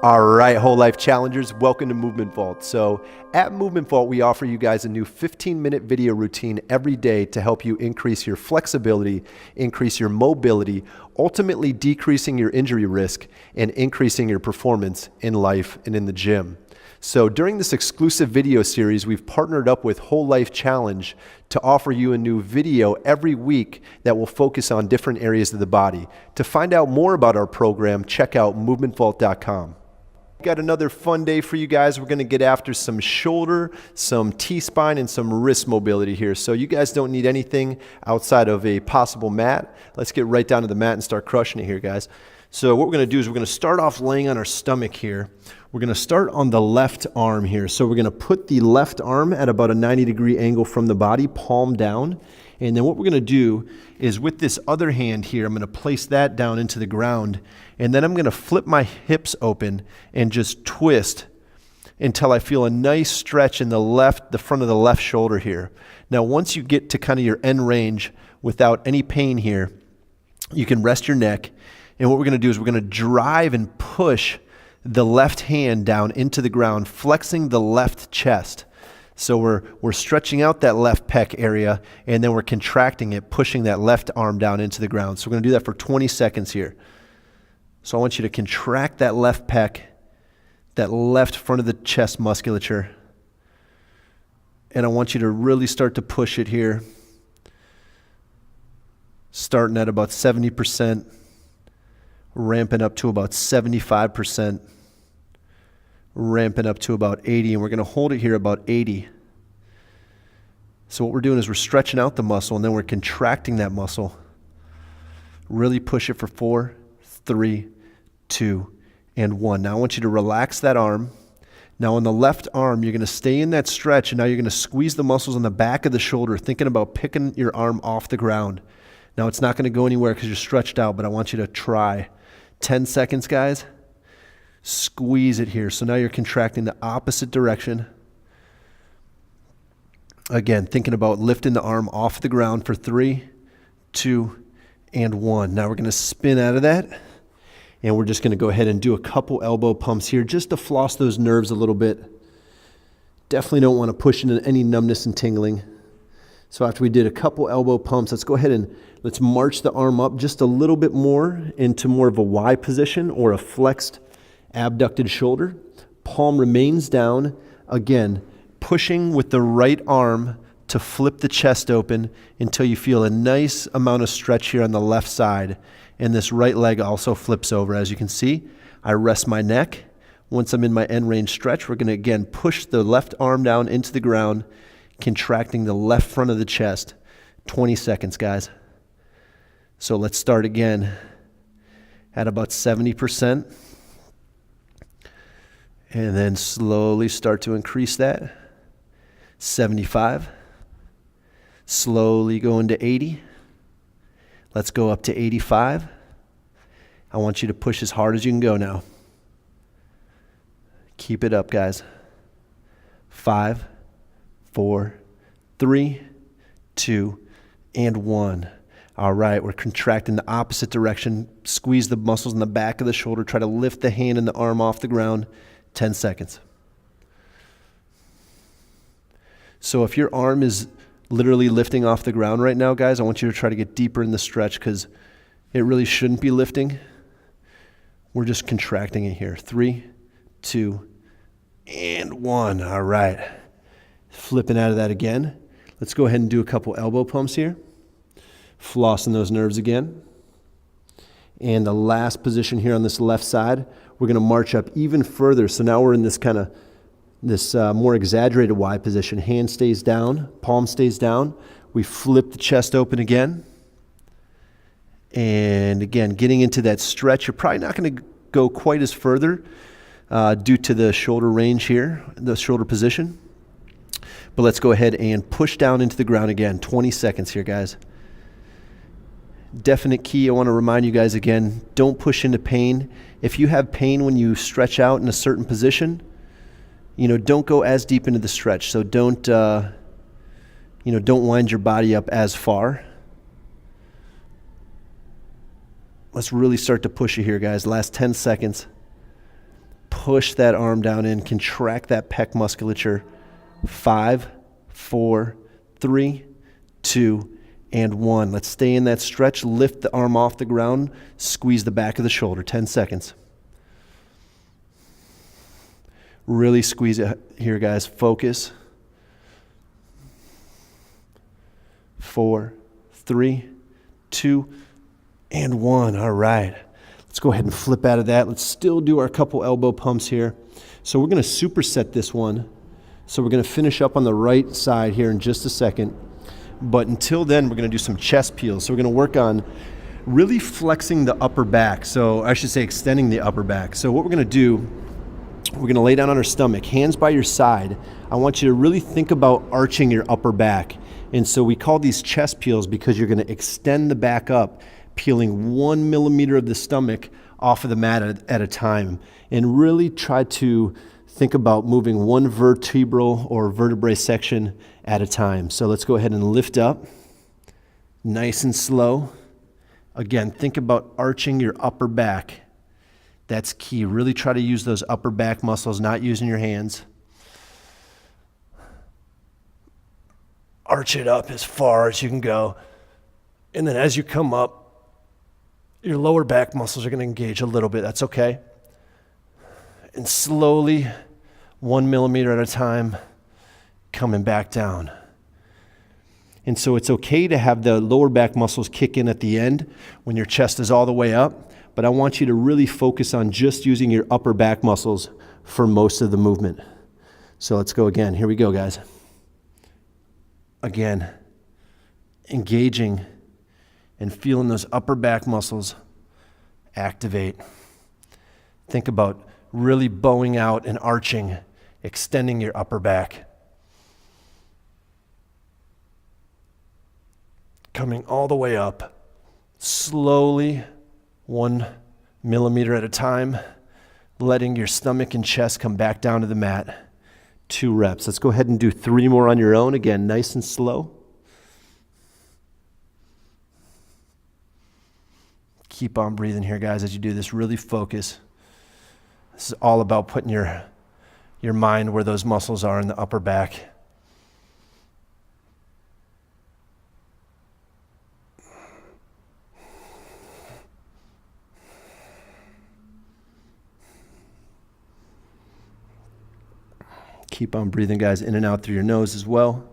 All right, Whole Life Challengers, welcome to Movement Vault. So at Movement Vault, we offer you guys a new 15-minute video routine every day to help you increase your flexibility, increase your mobility, ultimately decreasing your injury risk and increasing your performance in life and in the gym. So during this exclusive video series, we've partnered up with Whole Life Challenge to offer you a new video every week that will focus on different areas of the body. To find out more about our program, check out movementvault.com. Got another fun day for you guys. We're going to get after some shoulder, some T-spine, and some wrist mobility here. So you guys don't need anything outside of a possible mat. Let's get right down to the mat and start crushing it here, guys. So what we're going to do is we're going to start off laying on our stomach here. We're going to start on the left arm here. So we're going to put the left arm at about a 90-degree angle from the body, palm down. And then what we're going to do is with this other hand here, I'm going to place that down into the ground. And then I'm going to flip my hips open and just twist until I feel a nice stretch in the front of the left shoulder here. Now, once you get to kind of your end range without any pain here, you can rest your neck. And what we're going to do is we're going to drive and push the left hand down into the ground, flexing the left chest. So we're stretching out that left pec area, and then we're contracting it, pushing that left arm down into the ground. So we're going to do that for 20 seconds here. So I want you to contract that left pec, that left front of the chest musculature. And I want you to really start to push it here, starting at about 70%, ramping up to about 75%. Ramping up to about 80, and we're going to hold it here about 80. So what we're doing is we're stretching out the muscle, and then we're contracting that muscle. Really push it for 4, 3, 2, and 1. Now I want you to relax that arm. Now on the left arm, you're going to stay in that stretch, and now you're going to squeeze the muscles on the back of the shoulder, thinking about picking your arm off the ground. Now it's not going to go anywhere because you're stretched out, but I want you to try. 10 seconds, guys. Squeeze it here. So now you're contracting the opposite direction. Again, thinking about lifting the arm off the ground for 3, 2, and 1. Now we're going to spin out of that. And we're just going to go ahead and do a couple elbow pumps here just to floss those nerves a little bit. Definitely don't want to push into any numbness and tingling. So after we did a couple elbow pumps, let's go ahead and let's march the arm up just a little bit more into more of a Y position or a flexed abducted shoulder. Palm remains down. Again, pushing with the right arm to flip the chest open until you feel a nice amount of stretch here on the left side. And this right leg also flips over. As you can see, I rest my neck. Once I'm in my end range stretch, we're going to again push the left arm down into the ground, contracting the left front of the chest. 20 seconds, guys. So let's start again at about 70%. And then slowly start to increase that. 75. Slowly go into 80. Let's go up to 85. I want you to push as hard as you can go now. Keep it up, guys. 5, 4, 3, 2, and 1. All right, we're contracting the opposite direction. Squeeze the muscles in the back of the shoulder. Try to lift the hand and the arm off the ground. 10 seconds. So if your arm is literally lifting off the ground right now, guys, I want you to try to get deeper in the stretch because it really shouldn't be lifting. We're just contracting it here. 3, 2, and 1. All right. Flipping out of that again. Let's go ahead and do a couple elbow pumps here. Flossing those nerves again. And the last position here on this left side, we're going to march up even further. So now we're in this kind of more exaggerated Y position. Hand stays down, palm stays down. We flip the chest open again. And again, getting into that stretch. You're probably not going to go quite as further due to the shoulder range here, the shoulder position. But let's go ahead and push down into the ground again. 20 seconds here, guys. Definite key, I want to remind you guys again, don't push into pain. If you have pain when you stretch out in a certain position, don't go as deep into the stretch. So don't wind your body up as far. Let's really start to push it here, guys. Last 10 seconds. push that arm down in, contract that pec musculature. 5, 4, 3, 2, and 1. Let's stay in that stretch. Lift the arm off the ground. Squeeze the back of the shoulder. 10 seconds. Really squeeze it here, guys. Focus. 4, 3, 2, and 1. All right. Let's go ahead and flip out of that. Let's still do our couple elbow pumps here. So we're going to superset this one. So we're going to finish up on the right side here in just a second. But until then, we're going to do some chest peels. So we're going to work on really flexing the upper back. So I should say extending the upper back. So what we're going to do, we're going to lay down on our stomach, hands by your side. I want you to really think about arching your upper back. And so we call these chest peels because you're going to extend the back up, peeling 1 millimeter of the stomach off of the mat at a time. And really try to think about moving one vertebral or vertebrae section at a time. So let's go ahead and lift up, nice and slow. Again, think about arching your upper back. That's key. Really try to use those upper back muscles, not using your hands. Arch it up as far as you can go. And then as you come up, your lower back muscles are going to engage a little bit. That's okay. And slowly, 1 millimeter at a time, coming back down. And so it's okay to have the lower back muscles kick in at the end when your chest is all the way up, but I want you to really focus on just using your upper back muscles for most of the movement. So let's go again. Here we go, guys. Again, engaging and feeling those upper back muscles activate. Think about really bowing out and arching, extending your upper back. Coming all the way up, slowly, 1 millimeter at a time, letting your stomach and chest come back down to the mat. 2 reps. Let's go ahead and do 3 more on your own. Again, nice and slow. Keep on breathing here, guys, as you do this. Really focus. This is all about putting your mind where those muscles are in the upper back. Keep on breathing, guys, in and out through your nose as well.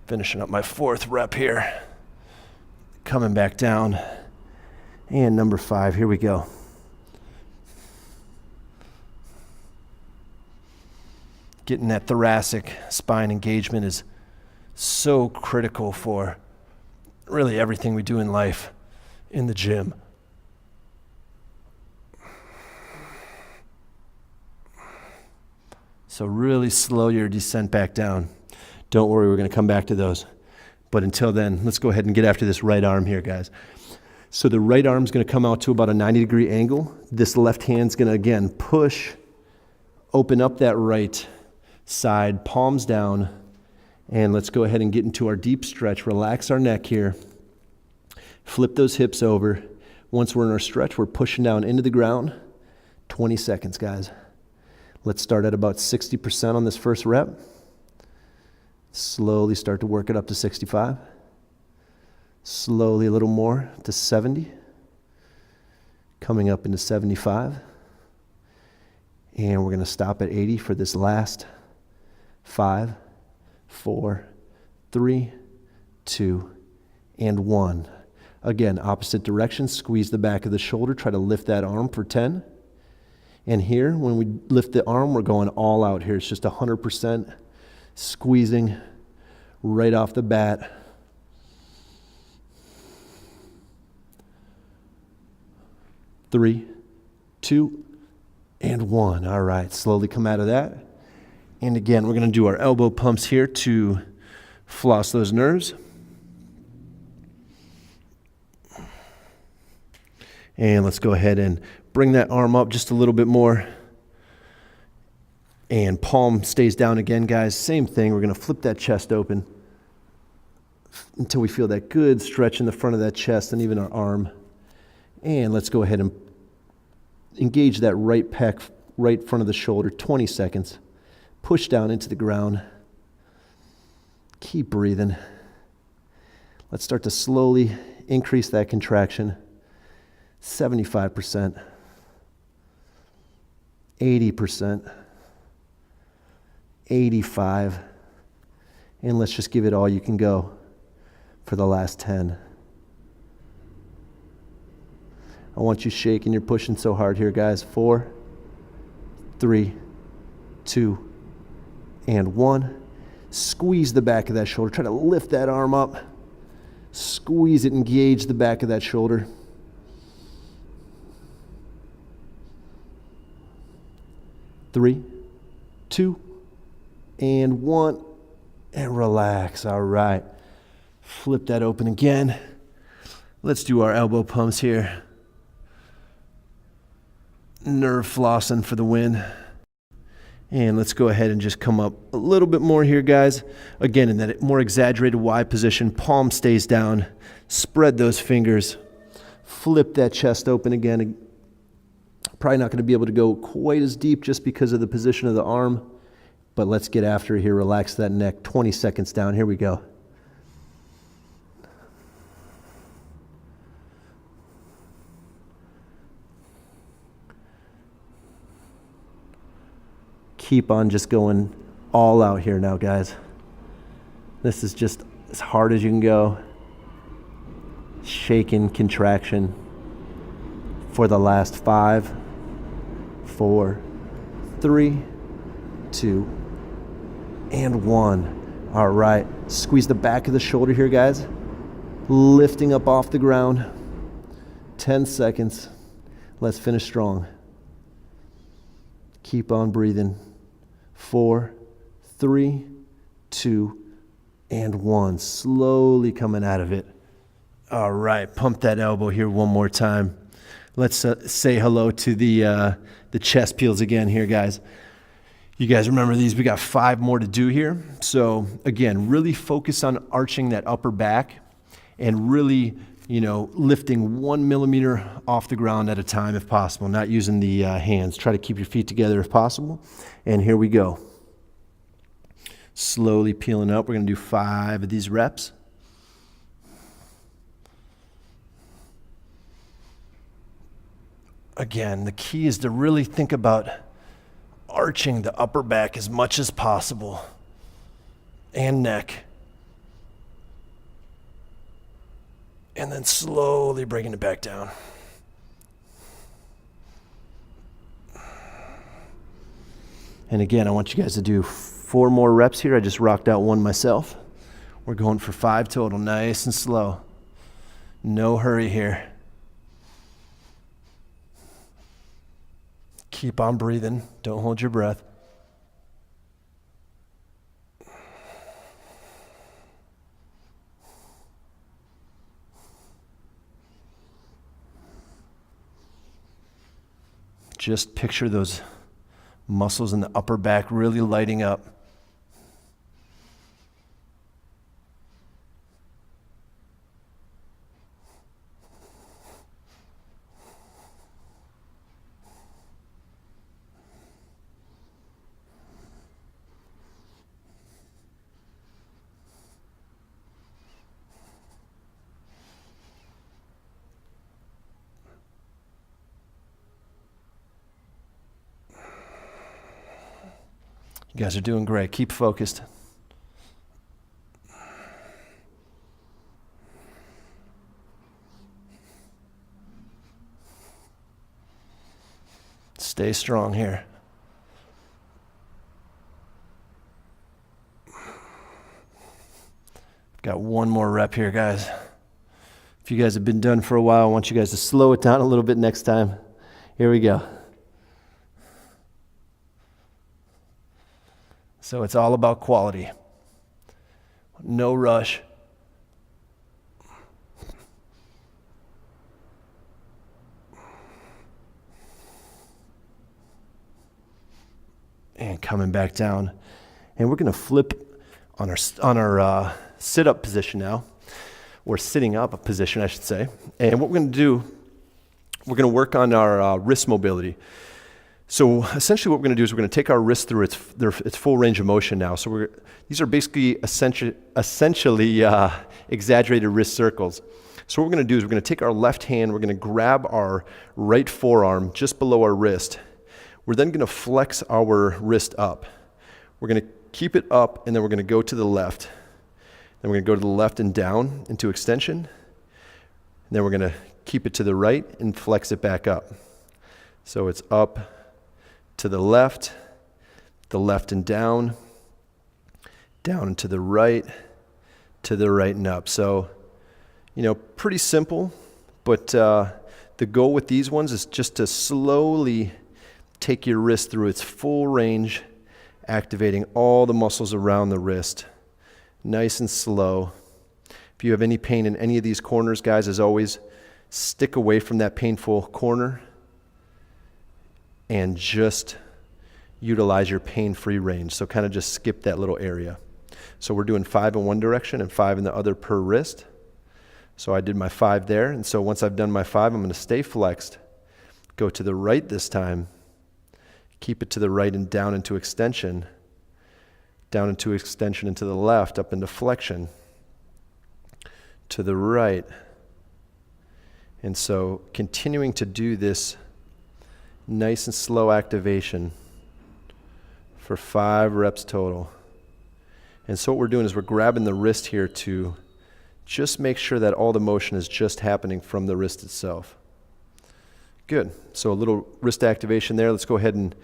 Finishing up my 4th rep here. Coming back down. And number 5, here we go. Getting that thoracic spine engagement is so critical for really everything we do in life, in the gym. So really slow your descent back down. Don't worry, we're going to come back to those. But until then, let's go ahead and get after this right arm here, guys. So the right arm's going to come out to about a 90-degree angle. This left hand's going to, again, push, open up that right side, palms down, and let's go ahead and get into our deep stretch. Relax our neck here. Flip those hips over. Once we're in our stretch, we're pushing down into the ground. 20 seconds, guys. Let's start at about 60% on this first rep. Slowly start to work it up to 65. Slowly a little more to 70. Coming up into 75. And we're going to stop at 80 for this last 5, 4, 3, 2, and 1. Again, opposite direction. Squeeze the back of the shoulder. Try to lift that arm for 10. And here, when we lift the arm, we're going all out here. It's just 100% squeezing right off the bat. Three, 2, and 1. All right, slowly come out of that. And again, we're going to do our elbow pumps here to floss those nerves. And let's go ahead and bring that arm up just a little bit more. And palm stays down again, guys. Same thing. We're going to flip that chest open until we feel that good stretch in the front of that chest and even our arm. And let's go ahead and engage that right pec, right front of the shoulder, 20 seconds. Push down into the ground. Keep breathing. Let's start to slowly increase that contraction. 75%, 80%, 85%, and let's just give it all you can go for the last 10. I want you shaking. You're pushing so hard here, guys. 4, 3, 2, and 1. Squeeze the back of that shoulder. Try to lift that arm up. Squeeze it, engage the back of that shoulder. 3, 2, and 1, and relax. All right. Flip that open again. Let's do our elbow pumps here. Nerve flossing for the win. And let's go ahead and just come up a little bit more here, guys. Again, in that more exaggerated Y position, palm stays down. Spread those fingers. Flip that chest open again. Probably not going to be able to go quite as deep just because of the position of the arm. But let's get after it here. Relax that neck. 20 seconds down. Here we go. Keep on just going all out here now, guys. This is just as hard as you can go. Shaking contraction for the last 5, 4, 3, 2, and 1. All right. Squeeze the back of the shoulder here, guys. Lifting up off the ground. 10 seconds. Let's finish strong. Keep on breathing. 4, 3, 2, and 1. Slowly coming out of it. All right, pump that elbow here one more time. Let's say hello to the chest peels again here, guys. You guys remember these? We got 5 more to do here. So again, really focus on arching that upper back and really, lifting 1 millimeter off the ground at a time if possible, not using the hands. Try to keep your feet together if possible. And here we go. Slowly peeling up. We're going to do 5 of these reps. Again, the key is to really think about arching the upper back as much as possible and neck. And then slowly bringing it back down. And again, I want you guys to do 4 more reps here. I just rocked out 1 myself. We're going for 5 total, nice and slow. No hurry here. Keep on breathing. Don't hold your breath. Just picture those muscles in the upper back really lighting up. You guys are doing great. Keep focused. Stay strong here. Got 1 more rep here, guys. If you guys have been done for a while, I want you guys to slow it down a little bit next time. Here we go. So it's all about quality. No rush. and coming back down. And we're gonna flip on our sit-up position now, or sitting up position, I should say. And what we're gonna do, we're gonna work on our wrist mobility. So essentially what we're gonna do is we're gonna take our wrist through its full range of motion now. So these are basically essentially exaggerated wrist circles. So what we're gonna do is we're gonna take our left hand, we're gonna grab our right forearm just below our wrist. We're then gonna flex our wrist up. We're gonna keep it up, and then we're gonna go to the left. Then we're gonna go to the left and down into extension. And then we're gonna keep it to the right and flex it back up. So it's up to the left and down and to the right and up. So, you know, pretty simple, but the goal with these ones is just to slowly take your wrist through its full range, activating all the muscles around the wrist. Nice and slow. If you have any pain in any of these corners, guys, as always, stick away from that painful corner and just utilize your pain-free range. So kind of just skip that little area. So we're doing 5 in one direction and 5 in the other per wrist. So I did my 5 there, and so once I've done my 5, I'm going to stay flexed, go to the right this time, keep it to the right and down into extension into the left, up into flexion, to the right. And so continuing to do this nice and slow activation for 5 reps total. And so what we're doing is we're grabbing the wrist here to just make sure that all the motion is just happening from the wrist itself. Good. So a little wrist activation there. Let's go ahead and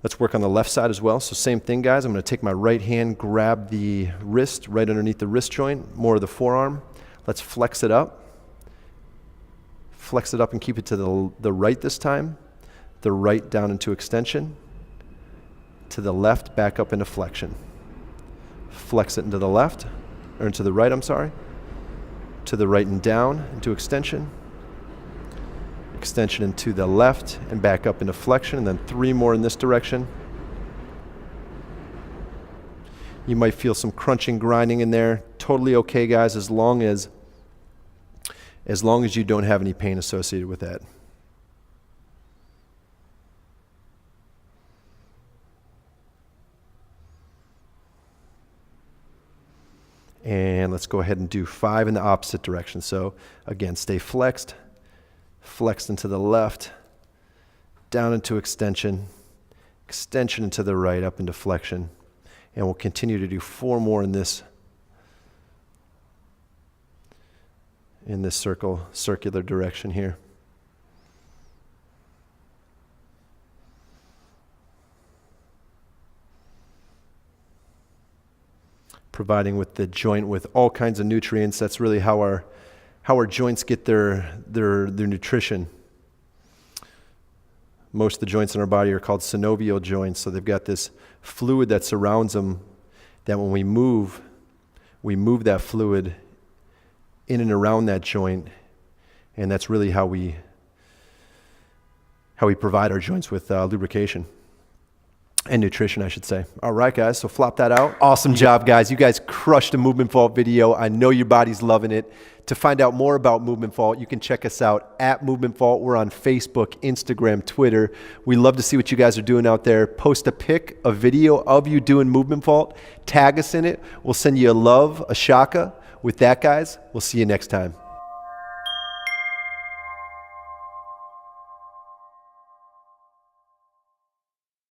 let's work on the left side as well. So same thing, guys. I'm going to take my right hand, grab the wrist right underneath the wrist joint, more of the forearm. Let's flex it up. Flex it up and keep it to the right this time. The right down into extension. To the left, back up into flexion. Flex it into the left, or into the right, I'm sorry. To the right and down into extension. Extension into the left and back up into flexion, and then 3 more in this direction. You might feel some crunching, grinding in there. Totally okay, guys, as long as you don't have any pain associated with that. And let's go ahead and do 5 in the opposite direction. So again, stay flexed into the left, down into extension into the right, up into flexion. And we'll continue to do 4 more in this circular direction here. Providing with the joint with all kinds of nutrients. That's really how our joints get their nutrition. Most of the joints in our body are called synovial joints, so they've got this fluid that surrounds them, that when we move that fluid in and around that joint, and that's really how we provide our joints with lubrication. And nutrition, I should say. All right, guys, so flop that out. Awesome job, guys. You guys crushed a Movement Vault video. I know your body's loving it. To find out more about Movement Vault, you can check us out at Movement Vault. We're on Facebook, Instagram, Twitter. We love to see what you guys are doing out there. Post a pic, a video of you doing Movement Vault. Tag us in it. We'll send you a love, a shaka. With that, guys, we'll see you next time.